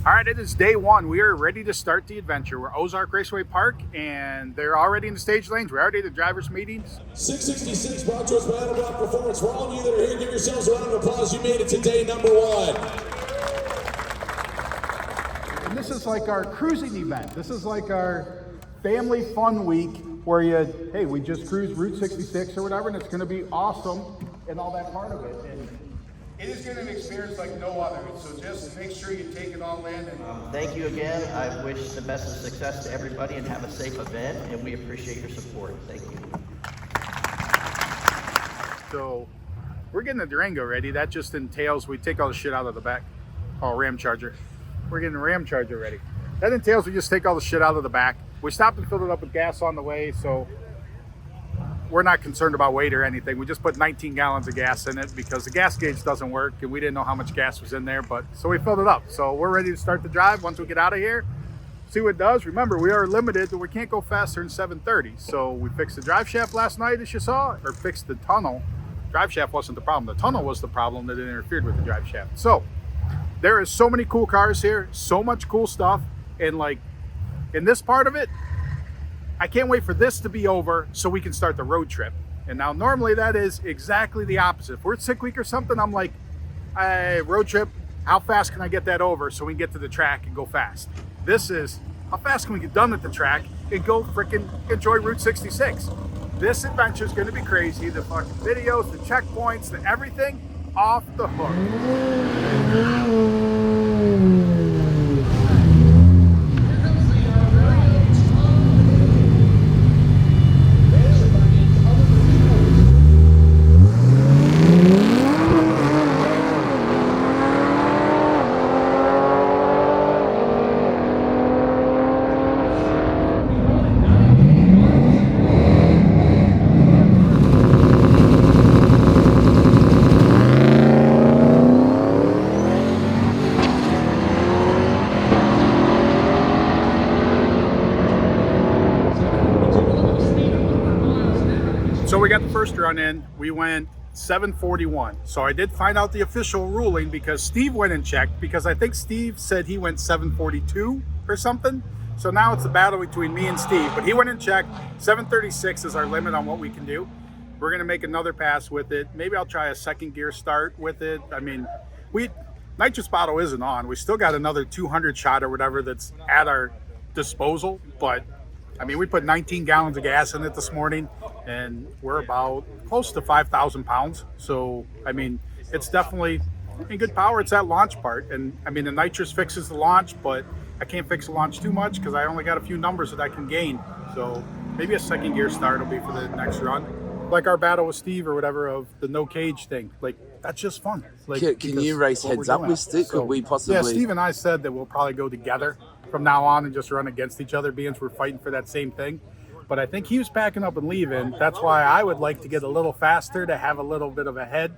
All right, it is day one. We are ready to start the adventure. We're Ozark Raceway Park, and they're already in the stage lanes. We're already at the drivers' meetings. 666 brought to us by Edelbrock Performance. For all of you that are here, give yourselves a round of applause. You made it to day number one. And this is like our cruising event. This is like our family fun week where hey, we just cruised Route 66 or whatever, and it's going to be awesome and all that part of it. And it is going to be an experience like no other. So just make sure you take it all in. And thank you again. I wish the best of success to everybody and have a safe event, and we appreciate your support. Thank you. So we're getting the Durango ready. That just entails we take all the shit out of the back. Oh, Ramcharger. We're getting the Ramcharger ready. That entails we just take all the shit out of the back. We stopped and filled it up with gas on the way, so we're not concerned about weight or anything. We just put 19 gallons of gas in it because the gas gauge doesn't work and we didn't know how much gas was in there, but so we filled it up. So we're ready to start the drive once we get out of here. See what it does. Remember, we are limited, we can't go faster than 730. So we fixed the drive shaft last night, as you saw, or fixed the tunnel. Drive shaft wasn't the problem. The tunnel was the problem that interfered with the drive shaft. So there is so many cool cars here, so much cool stuff, and like in this part of it, I can't wait for this to be over so we can start the road trip. And now normally that is exactly the opposite. If we're at sick week or something, I'm like, hey, road trip, how fast can I get that over so we can get to the track and go fast? This is, how fast can we get done at the track and go freaking enjoy Route 66? This adventure is going to be crazy. The fucking videos, the checkpoints, the everything off the hook. So we got the first run in, we went 741. So I did find out the official ruling because Steve went and checked, because I think Steve said he went 742 or something. So now it's a battle between me and Steve, but he went and checked. 736 is our limit on what we can do. We're gonna make another pass with it. Maybe I'll try a second gear start with it. I mean, nitrous bottle isn't on. We still got another 200 shot or whatever that's at our disposal, but I mean, we put 19 gallons of gas in it this morning, and we're about close to 5,000 pounds. So, I mean, it's definitely in good power. It's that launch part. And I mean, the nitrous fixes the launch, but I can't fix the launch too much because I only got a few numbers that I can gain. So maybe a second gear start will be for the next run. Like our battle with Steve or whatever of the no cage thing. Like, that's just fun. Like, can you race heads up with Stick? Could we possibly? Yeah, Steve and I said that we'll probably go together from now on and just run against each other, being we're fighting for that same thing. But I think he was packing up and leaving. That's why I would like to get a little faster to have a little bit of a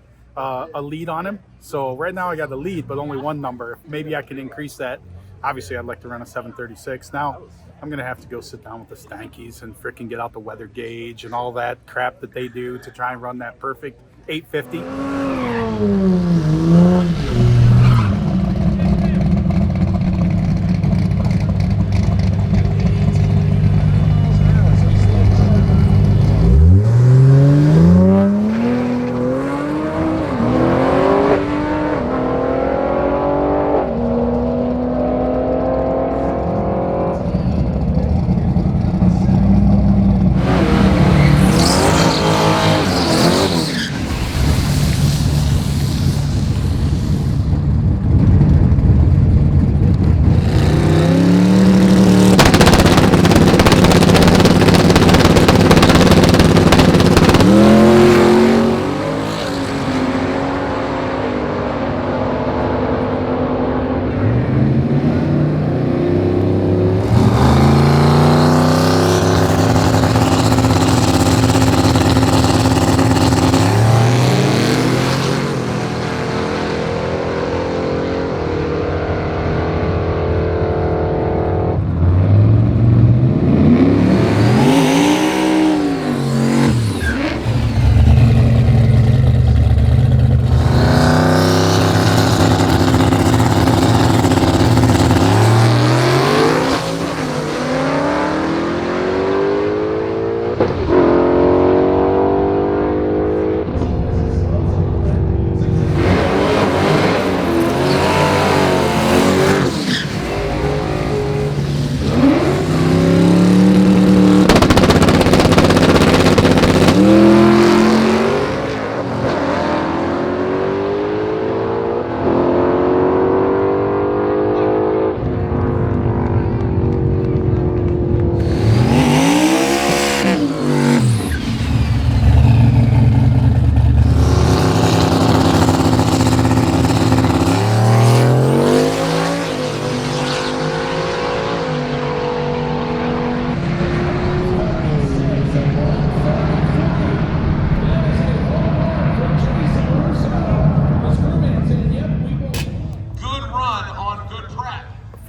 lead on him. So right now I got the lead, but only one number. Maybe I can increase that. Obviously, I'd like to run a 736. Now I'm gonna have to go sit down with the Stankies and freaking get out the weather gauge and all that crap that they do to try and run that perfect 850.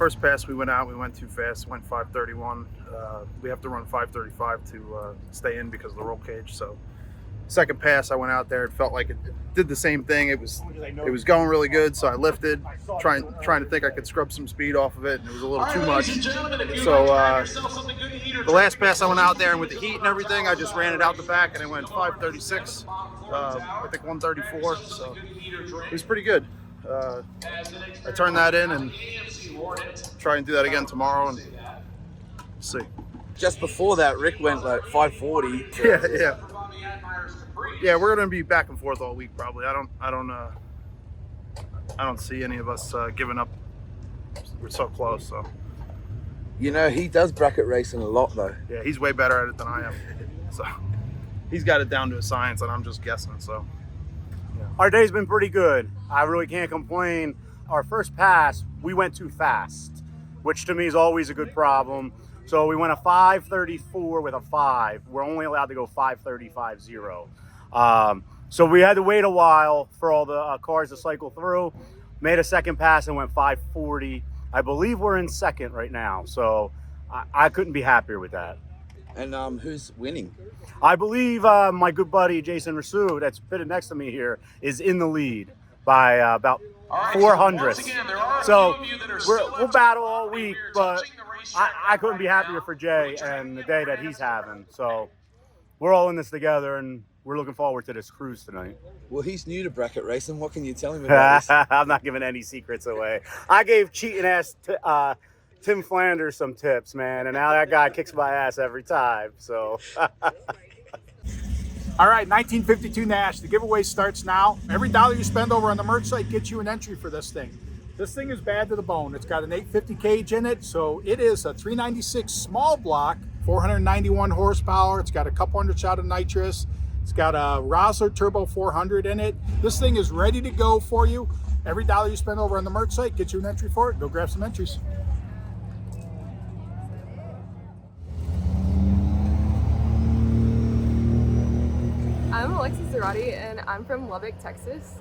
first pass we went out, we went too fast, went 5:31. We have to run 5:35 to stay in because of the roll cage. So second pass I went out there, it felt like it did the same thing. It was going really good, so I lifted, trying to think I could scrub some speed off of it, and it was a little too much. So the last pass I went out there, and with the heat and everything, I just ran it out the back, and it went 5:36, I think 1:34, so it was pretty good. I turned that in and try and do that again tomorrow, and see. Just before that, Rick went like 5:40. Yeah, we're gonna be back and forth all week probably. I don't see any of us giving up. We're so close. So You know, he does bracket racing a lot though. yeah, he's way better at it than I am. So he's got it down to a science, and I'm just guessing. So our day's been pretty good. I really can't complain. Our first pass, we went too fast, which to me is always a good problem. So we went a 5:34 with a 5. We're only allowed to go 5:35.0. So we had to wait a while for all the cars to cycle through. Made a second pass and went 5:40. I believe we're in second right now. So I couldn't be happier with that. And who's winning? I believe my good buddy Jason Rasu, that's fitted next to me here, is in the lead by about 400. So we'll battle all week, but I couldn't be happier for Jay and the day that he's having. So we're all in this together, and we're looking forward to this cruise tonight. Well, he's new to bracket racing. What can you tell him about this? I'm not giving any secrets away. I gave cheating ass Tim Flanders some tips, man, and now that guy kicks my ass every time. So. all right, 1952 Nash. The giveaway starts now. Every dollar you spend over on the merch site gets you an entry for this thing. This thing is bad to the bone. It's got an 850 cage in it, so it is a 396 small block, 491 horsepower. It's got a couple hundred shot of nitrous. It's got a Rosler Turbo 400 in it. This thing is ready to go for you. Every dollar you spend over on the merch site gets you an entry for it. Go grab some entries. I'm Alexis Zarati, and I'm from Lubbock, Texas.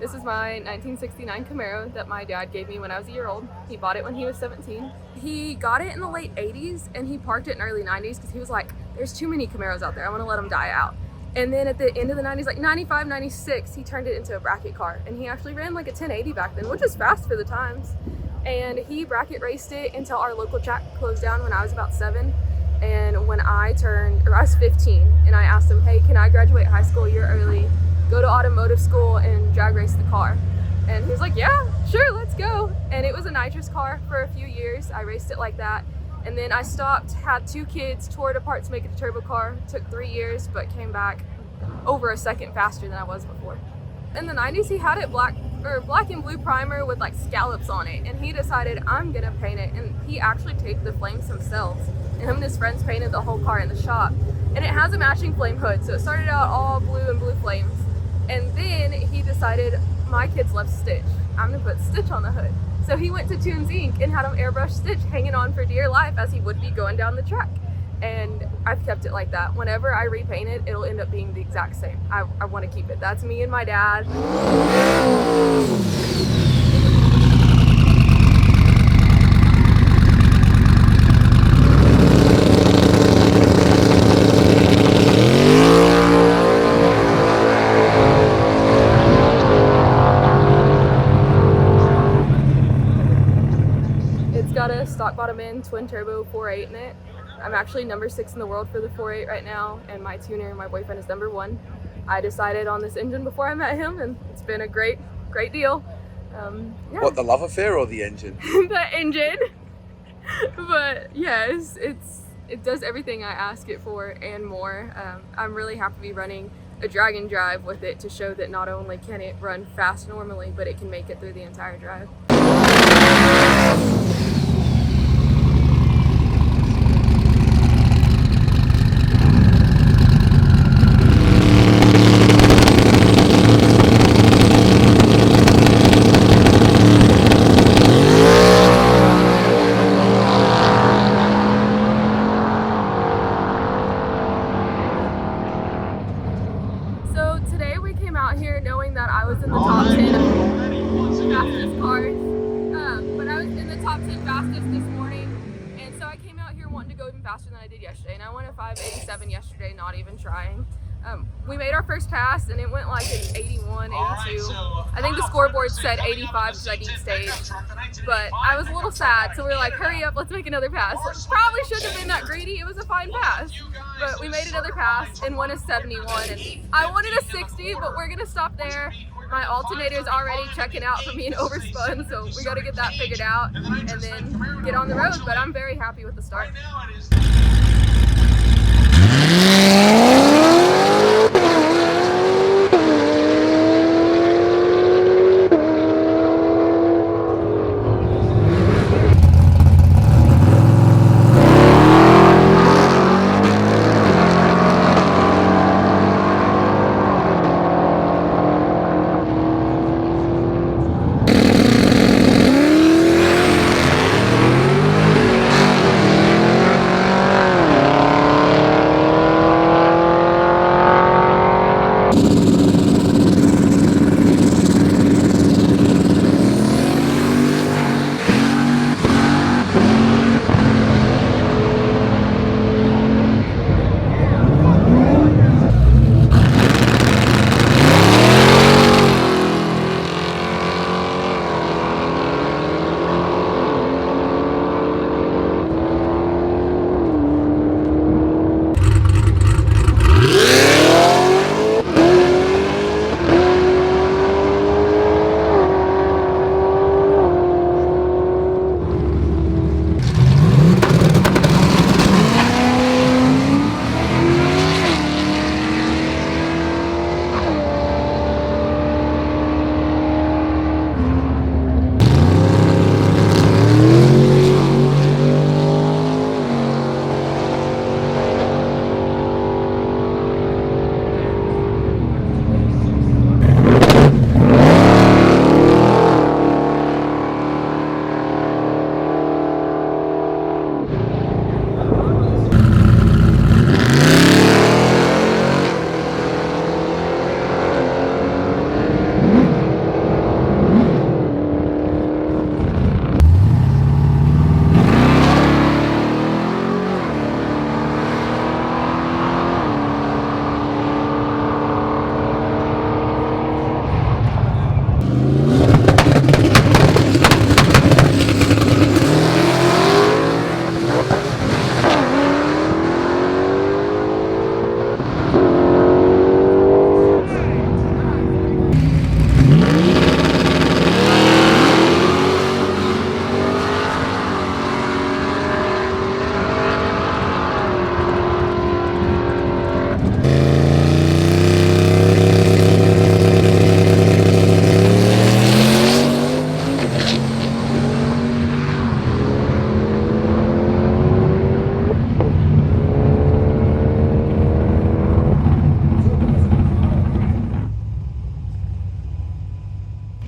This is my 1969 Camaro that my dad gave me when I was a year old. He bought it when he was 17. He got it in the late 80s, and he parked it in early 90s because he was like, there's too many Camaros out there. I want to let them die out. And then at the end of the 90s, like 95, 96, he turned it into a bracket car. And he actually ran like a 1080 back then, which is fast for the times. And he bracket raced it until our local track closed down when I was about 7. And when I was 15, and I asked him, hey, can I graduate high school a year early, go to automotive school and drag race the car? And he was like, yeah, sure, let's go. And it was a nitrous car for a few years. I raced it like that. And then I stopped, had 2 kids, tore it apart to make it a turbo car. Took 3 years, but came back over a second faster than I was before. In the 90s, he had it black and blue primer with like scallops on it. And he decided, I'm gonna paint it. And he actually taped the flames himself. And him and his friends painted the whole car in the shop. And it has a matching flame hood. So it started out all blue and blue flames. And then he decided, my kids love Stitch. I'm gonna put Stitch on the hood. So he went to Tunes Inc. and had him airbrush Stitch hanging on for dear life as he would be going down the track. And I've kept it like that. Whenever I repaint it, it'll end up being the exact same. I want to keep it. That's me and my dad. It's got a stock bottom end twin turbo 4.8 in it. I'm actually number 6 in the world for the 4.8 right now, and my tuner, my boyfriend, is number 1. I decided on this engine before I met him, and it's been a great deal. Yeah. What, the love affair or the engine? The engine. But yes, it does everything I ask it for and more. I'm really happy to be running a drag and drive with it to show that not only can it run fast normally, but it can make it through the entire drive. Knowing that I was in the top 10 of fastest cars, but I was in the top 10 faster than I did yesterday, and I went a 587 yesterday, not even trying. We made our first pass and it went like an 81, 82. I think the scoreboard said 85 because I deep staged, but I was a little sad, so we were like, hurry up, let's make another pass. Probably shouldn't have been that greedy, it was a fine pass, but we made another pass and won a 71, and I wanted a 60, but we're gonna stop there. My alternator is already checking out for being overspun, so we got to get that figured out and then get on the road, but I'm very happy with the start.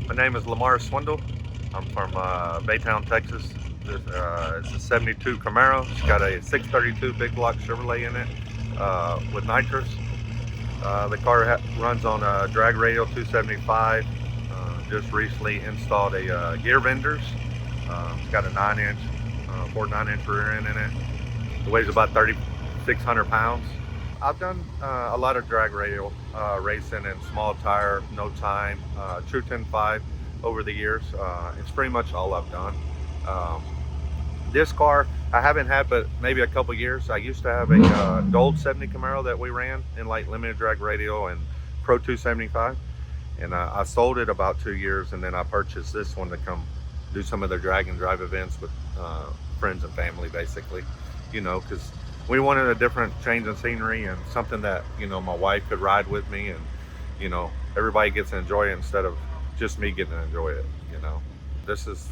My name is Lamar Swindle. I'm from Baytown, Texas. It's a 72 Camaro. It's got a 632 big block Chevrolet in it with nitrous. The car runs on a drag radial 275. Just recently installed a gear benders. It's got a 9-inch, 9-inch rear end in it. It weighs about 3,600 pounds. I've done a lot of drag radial racing in small tire, no time, true 10.5 over the years. It's pretty much all I've done. This car I haven't had but maybe a couple years. I used to have a gold 70 Camaro that we ran in like limited drag radial and Pro 275, and I sold it about 2 years, and then I purchased this one to come do some of the drag and drive events with friends and family, basically, you know, because we wanted a different change in scenery and something that, you know, my wife could ride with me, and, you know, everybody gets to enjoy it instead of just me getting to enjoy it, you know. This is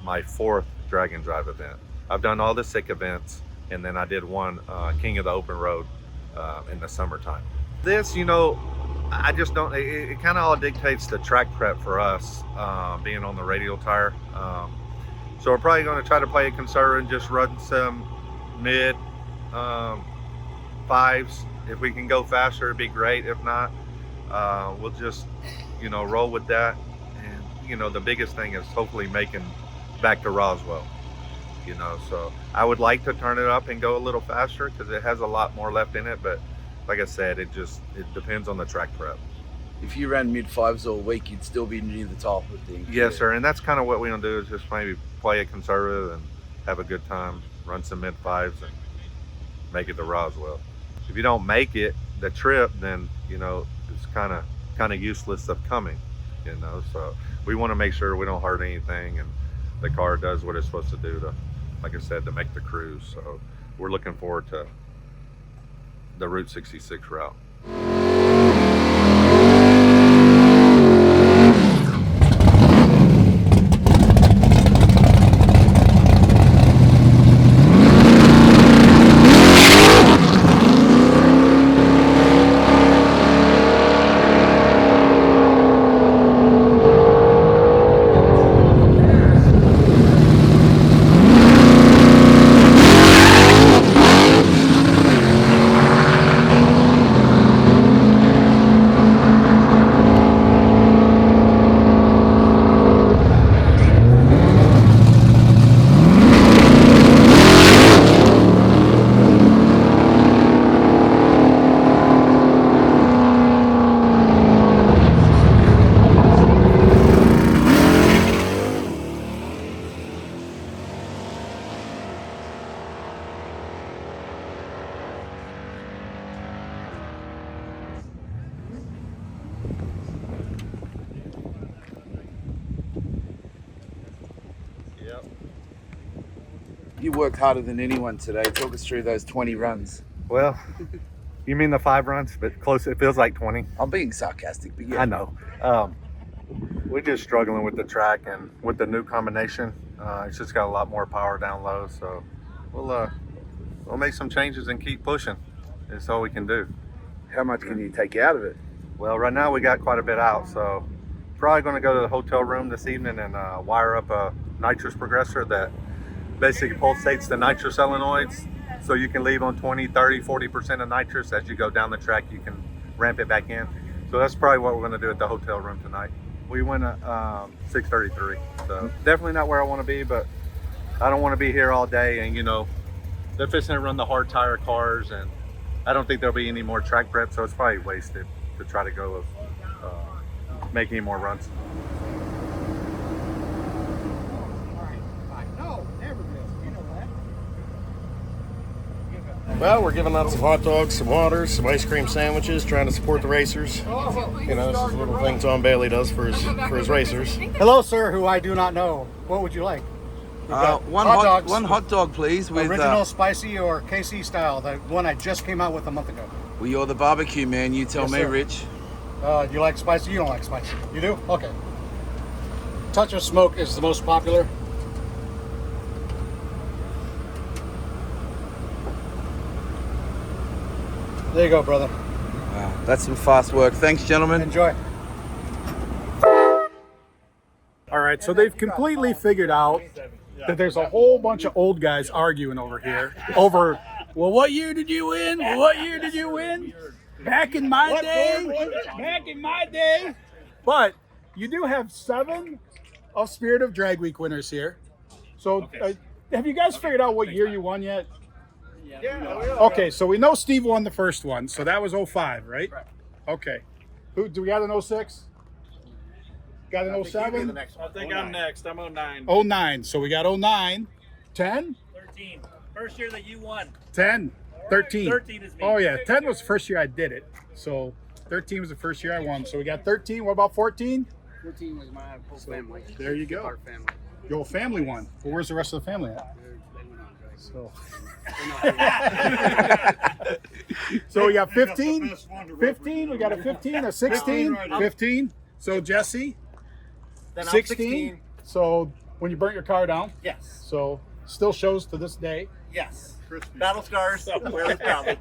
my 4th drag and drive event. I've done all the Sick events, and then I did one King of the Open Road in the summertime. This, you know, I just don't, it kind of all dictates the track prep for us, being on the radial tire. So we're probably going to try to play it conservative and just run some mid 5s. If we can go faster, it'd be great. If not, we'll just, you know, roll with that. And, you know, the biggest thing is hopefully making back to Roswell. you know. So I would like to turn it up and go a little faster because it has a lot more left in it. But like I said, it depends on the track prep. If you ran mid-5s all week, you'd still be near the top of things. Yes, sir. And that's kind of what we're going to do is just maybe play it conservative and have a good time, run some mid-5s and make it to Roswell. If you don't make it the trip, then, you know, it's kind of useless of coming, you know. So we want to make sure we don't hurt anything and the car does what it's supposed to do to, like I said, to make the cruise. So we're looking forward to the Route 66 route. You worked harder than anyone today. Talk us through those 20 runs. Well, you mean the 5 runs, but close. It feels like 20. I'm being sarcastic, but yeah. I know. We're just struggling with the track and with the new combination. It's just got a lot more power down low. So we'll make some changes and keep pushing. That's all we can do. How much can you take out of it? Well, right now we got quite a bit out. So probably going to go to the hotel room this evening and wire up a nitrous progressor that basically pulsates the nitrous solenoids. So you can leave on 20, 30, 40% of nitrous. As you go down the track, you can ramp it back in. So that's probably what we're going to do at the hotel room tonight. We went at 6:33, so definitely not where I want to be, but I don't want to be here all day. And you know, they're fixing to run the hard tire cars, and I don't think there'll be any more track prep, so it's probably wasted to try to go make any more runs. Well, we're giving out some hot dogs, some waters, some ice cream sandwiches, trying to support the racers. You know, this is a little thing Tom Bailey does for his racers. Hello, sir, who I do not know. What would you like? One hot dog, please. With Original, spicy, or KC style, the one I just came out with a month ago. Well, you're the barbecue man. You tell Yes, me, sir. Rich. You like spicy? You don't like spicy. You do? Okay. Touch of smoke is the most popular. There you go, brother. Wow, that's some fast work. Thanks, gentlemen. Enjoy. All right, so they've completely figured out that there's a whole bunch of old guys arguing over here over, well, what year did you win? Well, what year did you win? Back in my day. Back in my day. But you do have 7 of Spirit of Drag Week winners here. So have you guys figured out what year you won yet? Okay, so we know Steve won the first one, so that was 05, right? Okay. Who do we got an 06? Got an 07? I think I'm next. I'm 09. 09. So we got 09. 10? 13. First year that you won. 10. 13. 13 is me. Oh, yeah. 10 was the first year I did it. So 13 was the first year I won. So we got 13. What about 14? 14 was my whole family. There you go. Our family. Your whole family won. Well, where's the rest of the family at? They went on drugs. So, so we got 15. 15. We got a 15, a 16, 15. So Jesse, Then I'm 16. So when you burnt your car down. Yes. So still shows to this day. Yes. Battle scars. Wear it proudly.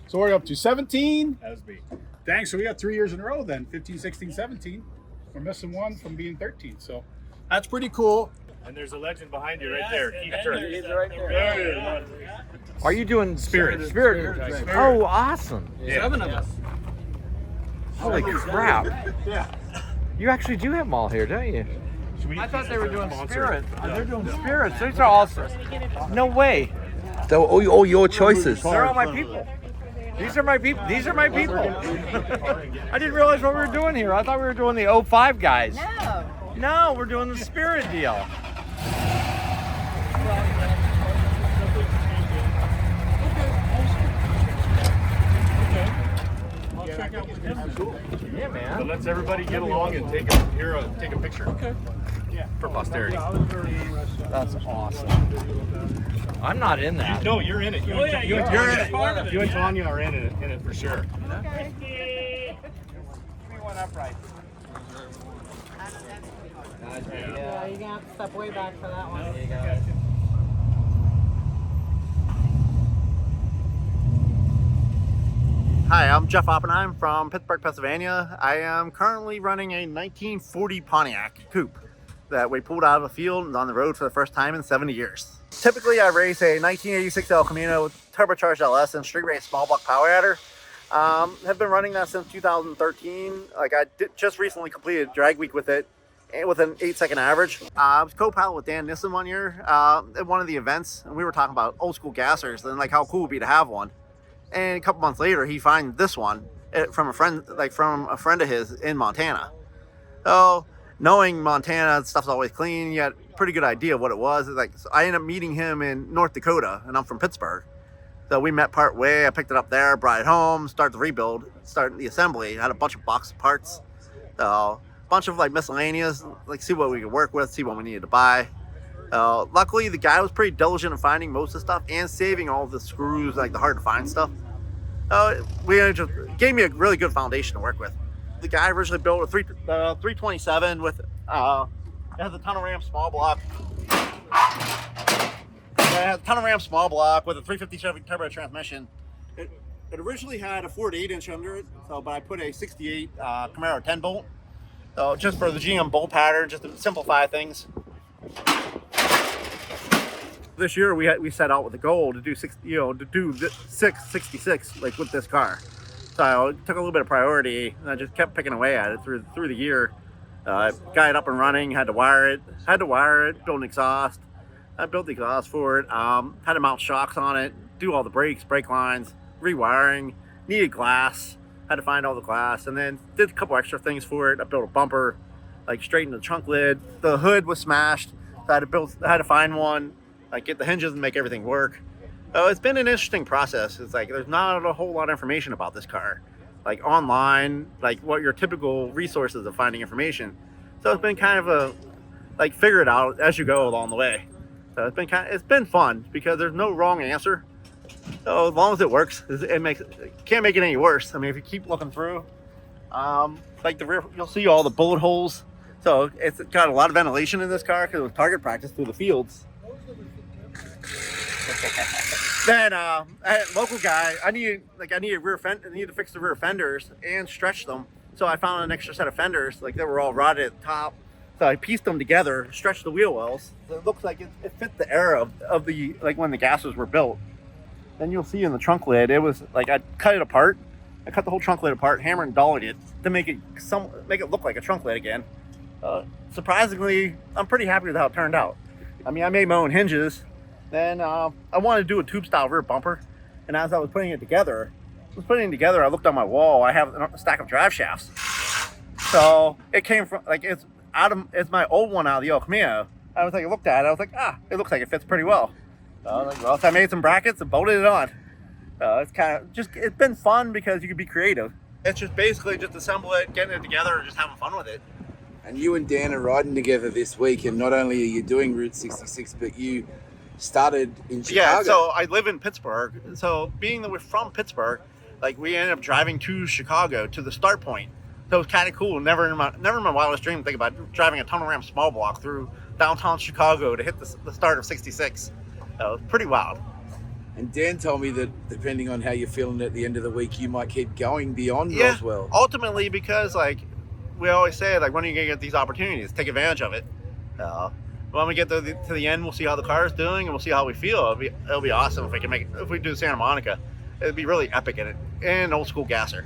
So we're up to 17. As me. Dang, so we got 3 years in a row then. 15, 16, 17. We're missing one from being 13. So that's pretty cool. And there's a legend behind you right there. Keith Turner. He's right there. Are you doing Spirit. Oh, awesome. 7 of us. Holy crap. Yeah. You actually do have them all here, don't you? I thought they were doing spirits. They're doing spirits. These are awesome. No way. They were all your choices. They're all my people. These are my people. These are my people. I didn't realize what we were doing here. I thought we were doing the 05 guys. No, we're doing the spirit deal. Yeah, man. So let's everybody get along and take a picture. Okay. Yeah. For posterity. That's awesome. I'm not in that. No, you're in it. You're in it. You and Tanya are in it for sure. Okay. Give me one upright. Yeah, you're gonna have to step way back for that one. There you go. Hi, I'm Jeff Oppenheim from Pittsburgh, Pennsylvania. I am currently running a 1940 Pontiac Coupe that we pulled out of the field and on the road for the first time in 70 years. Typically, I race a 1986 El Camino with turbocharged LS and street race small block power adder. Have been running that since 2013. Just recently completed drag week with it with an 8-second average. I was co-pilot with Dan Nissen one year at one of the events, and we were talking about old school gassers and like how cool it would be to have one. And a couple months later, he finds this one from a friend of his in Montana. So, knowing Montana, stuff's always clean. You had a pretty good idea of what it was. So I ended up meeting him in North Dakota, and I'm from Pittsburgh. So we met part way. I picked it up there, brought it home, started the rebuild, started the assembly. I had a bunch of box parts, so a bunch of miscellaneous, see what we could work with, see what we needed to buy. Luckily, the guy was pretty diligent in finding most of the stuff and saving all the screws, the hard to find stuff. Just gave me a really good foundation to work with. The guy originally built a 327 with it has a tunnel ram small block. It has a tunnel ram small block with a 350 Chevy turbo transmission. It originally had a 48-inch under it, but I put a 68 Camaro 10 bolt. So just for the GM bolt pattern, just to simplify things. This year we set out with a goal to do 666 with this car. So it took a little bit of priority, and I just kept picking away at it through the year. Got it up and running. Had to wire it. Build an exhaust. I built the exhaust for it. Had to mount shocks on it. Do all the brakes, brake lines, rewiring. Needed glass. Had to find all the glass, and then did a couple extra things for it. I built a bumper, straightened the trunk lid. The hood was smashed. So I had to find one. Get the hinges and make everything work. It's been an interesting process. It's there's not a whole lot of information about this car, online, what your typical resources of finding information. So it's been kind of figure it out as you go along the way. So it's been fun because there's no wrong answer. So as long as it works, can't make it any worse. I mean, if you keep looking through, the rear, you'll see all the bullet holes. So it's got a lot of ventilation in this car because it was target practice through the fields. Then I had a local guy. I needed to fix the rear fenders and stretch them. So I found an extra set of fenders, they were all rotted at the top. So I pieced them together, stretched the wheel wells. So it looks like it fit the era of the when the gases were built. Then you'll see in the trunk lid, it was I cut it apart. I cut the whole trunk lid apart, hammered and dollied it to make it look like a trunk lid again. Surprisingly, I'm pretty happy with how it turned out. I mean, I made my own hinges. Then I wanted to do a tube style rear bumper, and as I was putting it together, I looked on my wall. I have a stack of drive shafts. So it came from it's my old one out of the El Camino. I looked at it. It looks like it fits pretty well. So I made some brackets and bolted it on. It's kind of it's been fun because you can be creative. It's just basically just assemble it, getting it together, and just having fun with it. And you and Dan are riding together this week, and not only are you doing Route 66, but you started in Chicago. Yeah, so I live in Pittsburgh. So being that we're from Pittsburgh, we ended up driving to Chicago to the start point. So it was kind of cool. Never in my wildest dream to think about driving a tunnel ram small block through downtown Chicago to hit the start of 66. It was pretty wild. And Dan told me that depending on how you're feeling at the end of the week, you might keep going beyond Roswell. Ultimately, because we always say, when are you gonna get these opportunities? Take advantage of it. When we get to the end, we'll see how the car is doing, and we'll see how we feel. It'll be awesome if we do Santa Monica. It'd be really epic in it, and old school gasser.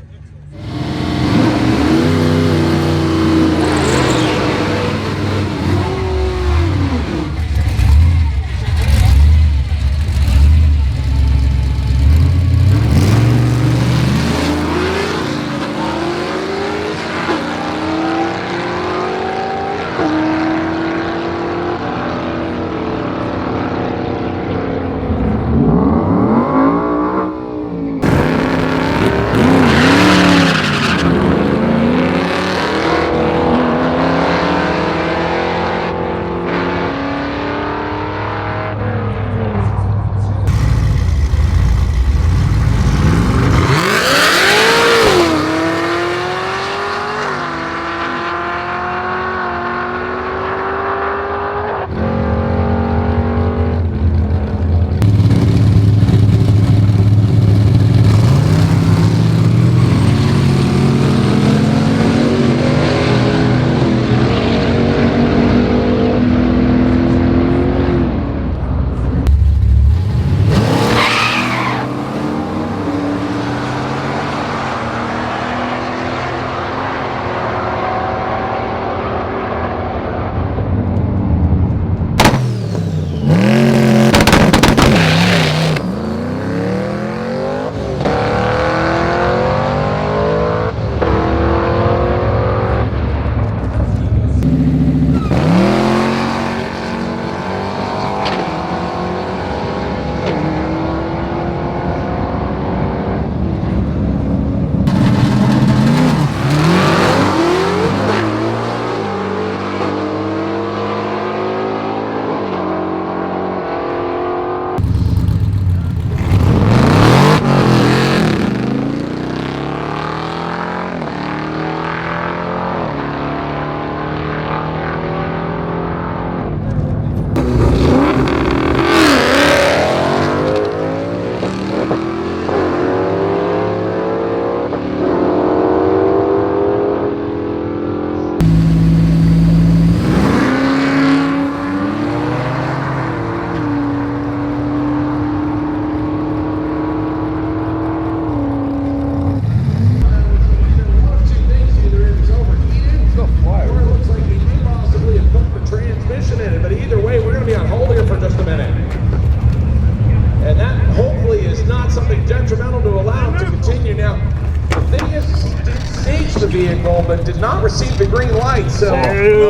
but did not receive the green light. So, Damn you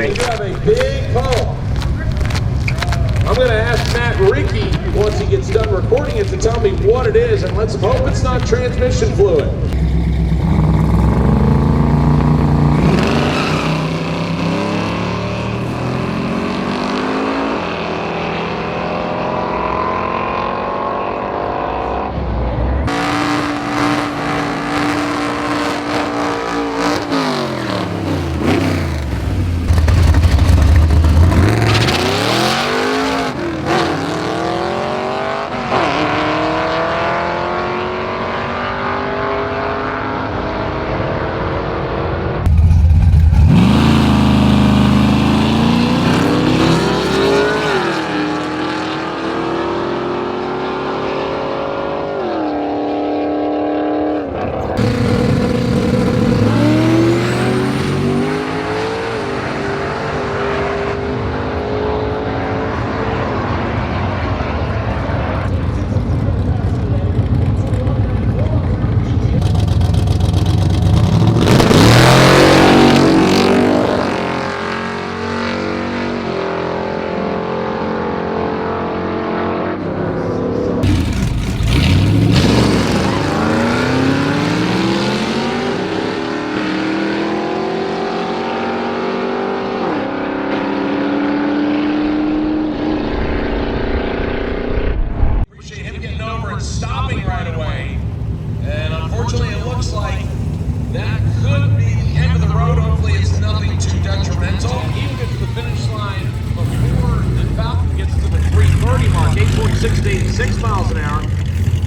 it. have a big call. I'm going to ask Matt Ricky, once he gets done recording it, to tell me what it is, and let's hope it's not transmission fluid.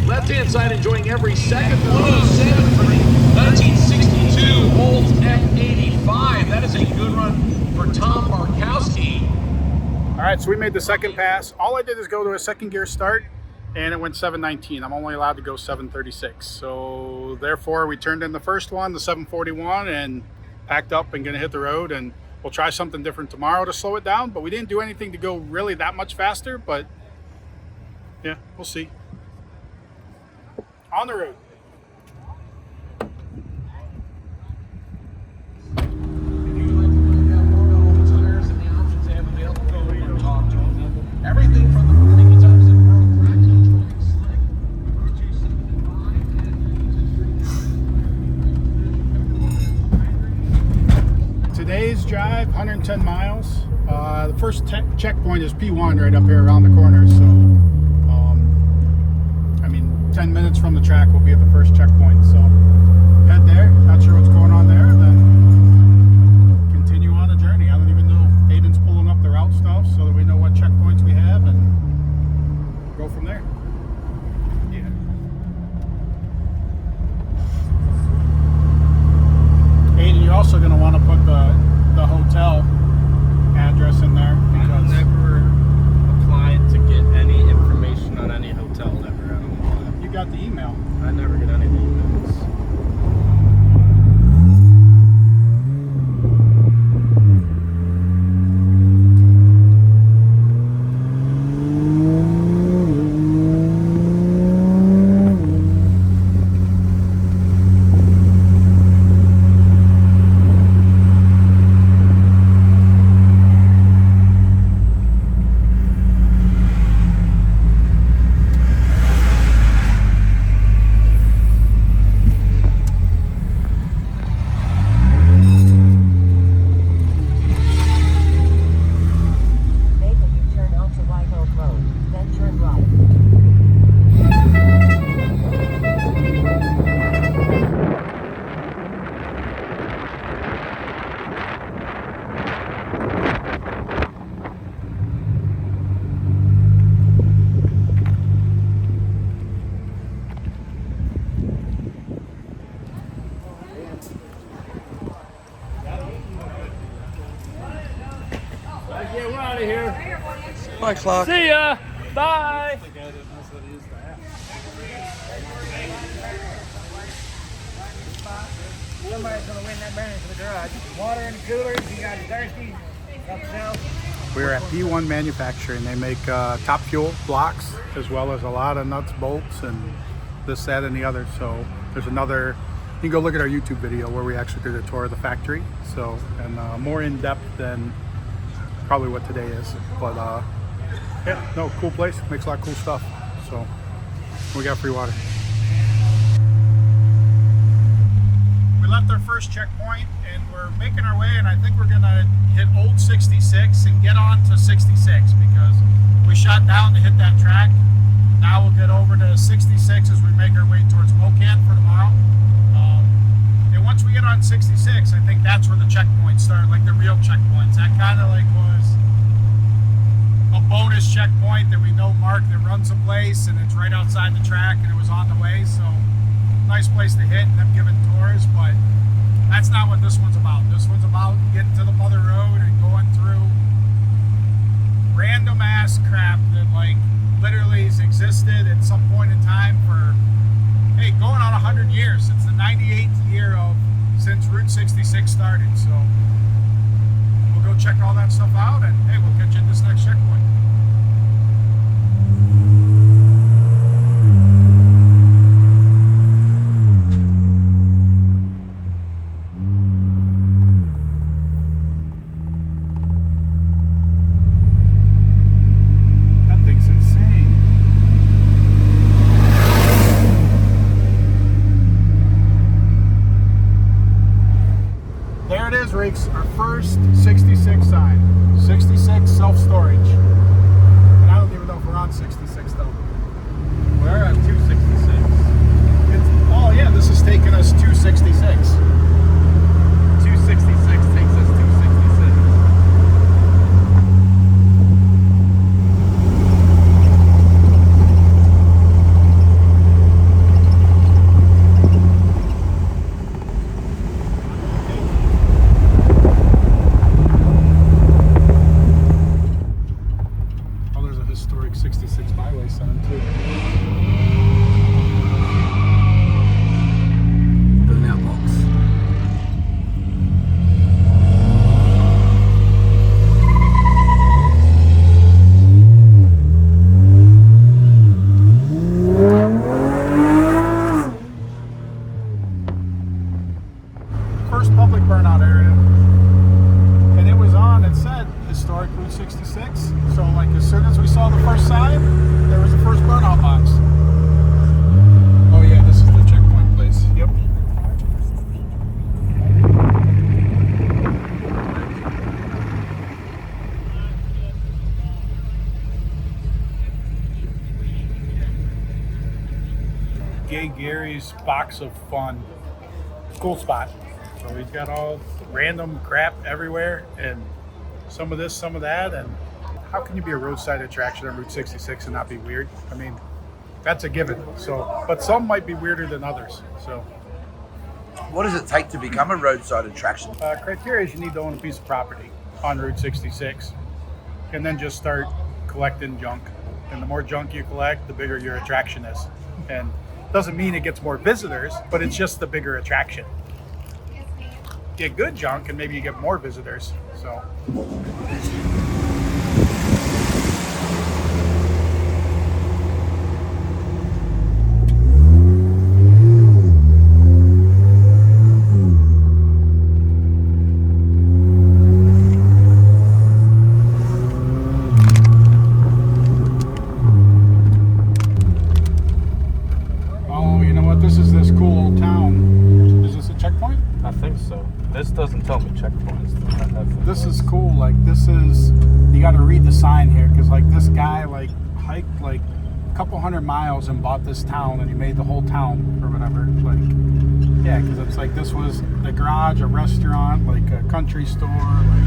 Left-hand side enjoying every second. 107 for the 1962 Olds F85. That is a good run for Tom Barkowski. All right, so we made the second pass. All I did is go to a second gear start, and it went 719. I'm only allowed to go 736. So therefore, we turned in the first one, the 741, and packed up and gonna hit the road. And we'll try something different tomorrow to slow it down. But we didn't do anything to go really that much faster. But yeah, we'll see. On the road. Everything from the morning times in Today's drive, 110 miles. The first checkpoint is P1 right up here around the corner. So 10 minutes from the track will be at the first checkpoint, so head there. Not sure what's going on there, then continue on the journey. I don't even know. Aiden's pulling up the route stuff so that we know what checkpoints we have and go from there. Yeah. Aiden, you're also going to want to put the hotel address in there. I've never applied to get any information on any hotel ever. You got the email. I never get any emails. out of here. Bye, Clark. See ya. Bye. Somebody's gonna win that burning for the garage. Water in the cooler if you guys are thirsty. Help yourself. We're at P1 Manufacturing. They make top fuel blocks as well as a lot of nuts, bolts, and this, that, and the other. So there's another You can go look at our YouTube video where we actually did a tour of the factory. So, and more in depth than probably what today is. But yeah, no, cool place. Makes a lot of cool stuff. So we got free water. We left our first checkpoint and we're making our way, and I think we're gonna hit Old 66 and get on to 66 because we shot down to hit that track. Now we'll get over to 66 as we make our way towards Mocan for tomorrow. And once we get on 66, I think that's where the checkpoints start, like the real checkpoints. That kind of like was a bonus checkpoint that we know Mark that runs the place, and it's right outside the track, and it was on the way. So nice place to hit and them giving tours, but that's not what this one's about. This one's about getting to the mother road and going through random ass crap that like literally has existed at some point in time for, hey, going on 100 years. It's the 98th year since Route 66 started. So we'll go check all that stuff out, and hey, we'll catch you at this next checkpoint. Our first 66 sign. 66 self-storage. And I don't even know if we're on 66 though. We're at 266. Oh yeah, this is taking us 266. 266 takes us 266. Historic 66 byway sign too. Burnout box. First public burnout area. And it was on, it said historic Route 66. So like as soon as we saw the first sign, there was the first burnout box. Oh yeah, this is the checkpoint place. Yep. Gay Gary's Box of Fun. Cool spot. So he's got all random crap everywhere, and some of this, some of that, and how can you be a roadside attraction on Route 66 and not be weird? I mean, that's a given. So, but some might be weirder than others. So, What does it take to become a roadside attraction? criteria is you need to own a piece of property on Route 66, and then just start collecting junk. And the more junk you collect, the bigger your attraction is. And doesn't mean it gets more visitors, but it's just the bigger attraction. Get good junk and maybe you get more visitors. So. Oh, you know what? This is this cool old town. Is this a checkpoint? I think so. This doesn't tell me checkpoints. This is cool. Like this is, you got to read the sign here because like this guy like hiked like a couple 100 miles and bought this town, and he made the whole town or whatever. Like yeah, because it's like this was a garage, a restaurant, like a country store, like.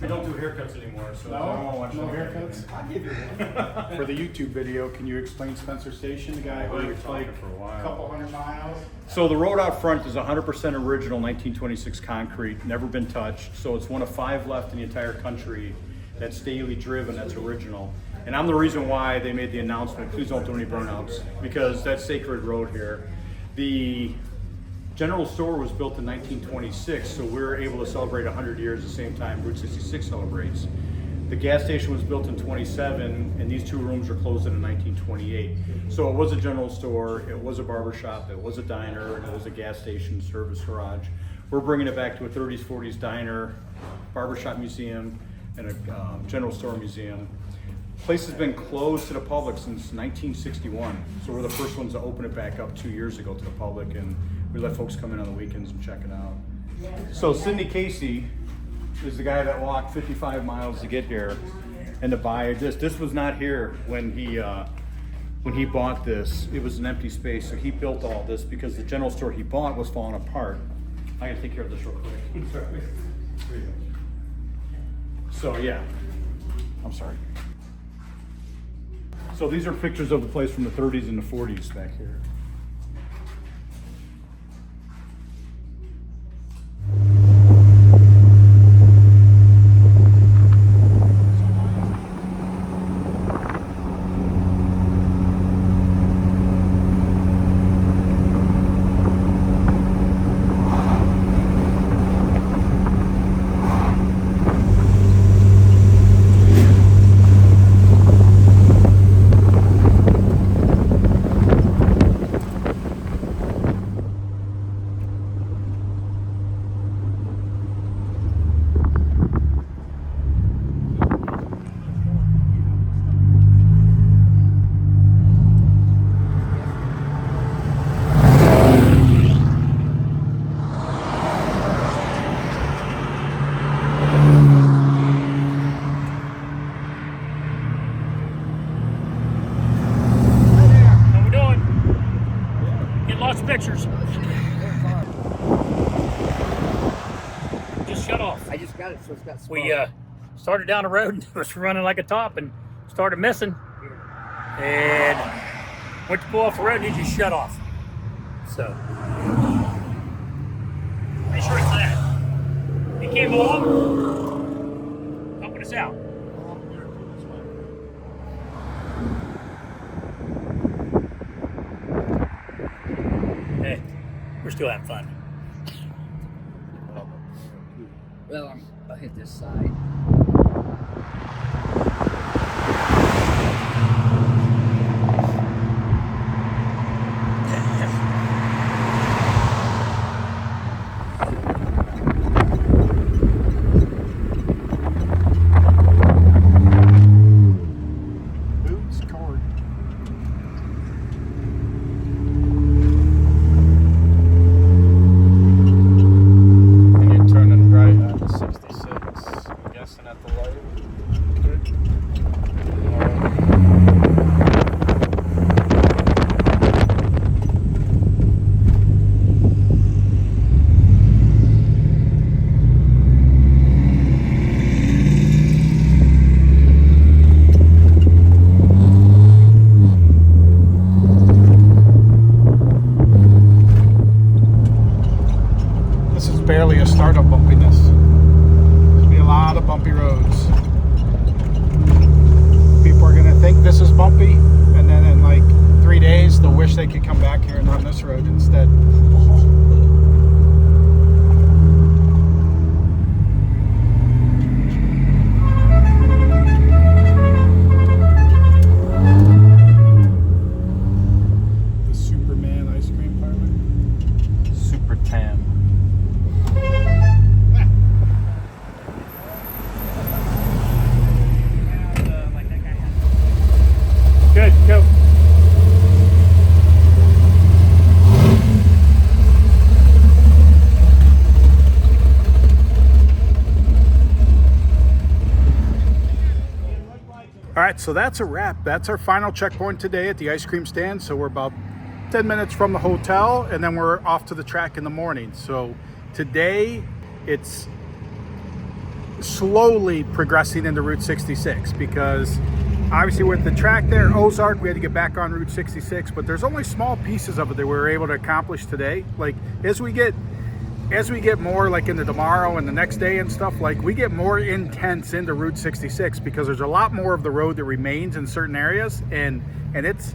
We don't do haircuts anymore, so I don't want to watch No haircuts? I'll give you one. For the YouTube video, can you explain Spencer Station, the guy who We've like talked for a while. a couple hundred miles? So the road out front is 100% original 1926 concrete, never been touched. So it's one of 5 left in the entire country that's daily driven, that's original. And I'm the reason why they made the announcement, please don't do any burnouts, because that's sacred road here. The general store was built in 1926, so we're able to celebrate 100 years the same time Route 66 celebrates. The gas station was built in 27, and these 2 rooms were closed in 1928. So it was a general store, it was a barber shop, it was a diner, and it was a gas station service garage. We're bringing it back to a 30s, 40s diner, barbershop museum, and a general store museum. The place has been closed to the public since 1961, so we're the first ones to open it back up 2 years ago to the public, and we let folks come in on the weekends and check it out. So Sidney Casey is the guy that walked 55 miles to get here and to buy this. This was not here when he bought this. It was an empty space, so he built all this because the general store he bought was falling apart. I gotta take care of this real quick. Sorry. Here you go. So yeah, I'm sorry. So these are pictures of the place from the 30s and the 40s back here. Pictures. Just shut off. I just got it, so it's got We started down the road and it was running like a top and started missing. And went to pull off the road and it just shut off. So make sure it's that. It came along, helping us out. Hey, we're still having fun. Well, I'll hit this side. Barely a startup bumpiness. There's gonna be a lot of bumpy roads. People are gonna think this is bumpy, and then in like 3 days they'll wish they could come back here and run this road instead. The Superman ice cream parlor. Super tan. Good, go. All right, so that's a wrap. That's our final checkpoint today at the ice cream stand. So we're about 10 minutes from the hotel, and then we're off to the track in the morning. So today it's slowly progressing into Route 66, because obviously with the track there, Ozark, we had to get back on Route 66, but there's only small pieces of it that we were able to accomplish today. Like as we get more like into tomorrow and the next day and stuff, like we get more intense into Route 66, because there's a lot more of the road that remains in certain areas, and it's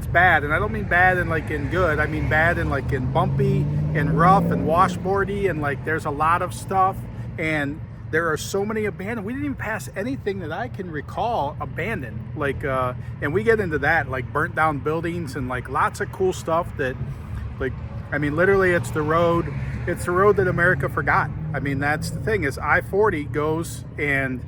bad. And I don't mean bad in like in good, I mean bad in like in bumpy and rough and washboardy, and like there's a lot of stuff, and there are so many abandoned. We didn't even pass anything that I can recall abandoned, like and we get into that, like burnt down buildings and like lots of cool stuff that, like, I mean, literally it's the road that America forgot. I mean, that's the thing, is I-40 goes and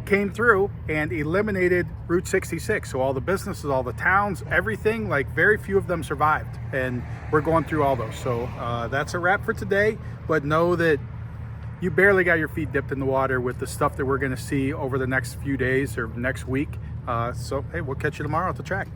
came through and eliminated Route 66. So all the businesses, all the towns, everything, like very few of them survived, and we're going through all those. So that's a wrap for today, but know that you barely got your feet dipped in the water with the stuff that we're going to see over the next few days or next week. So hey, we'll catch you tomorrow at the track.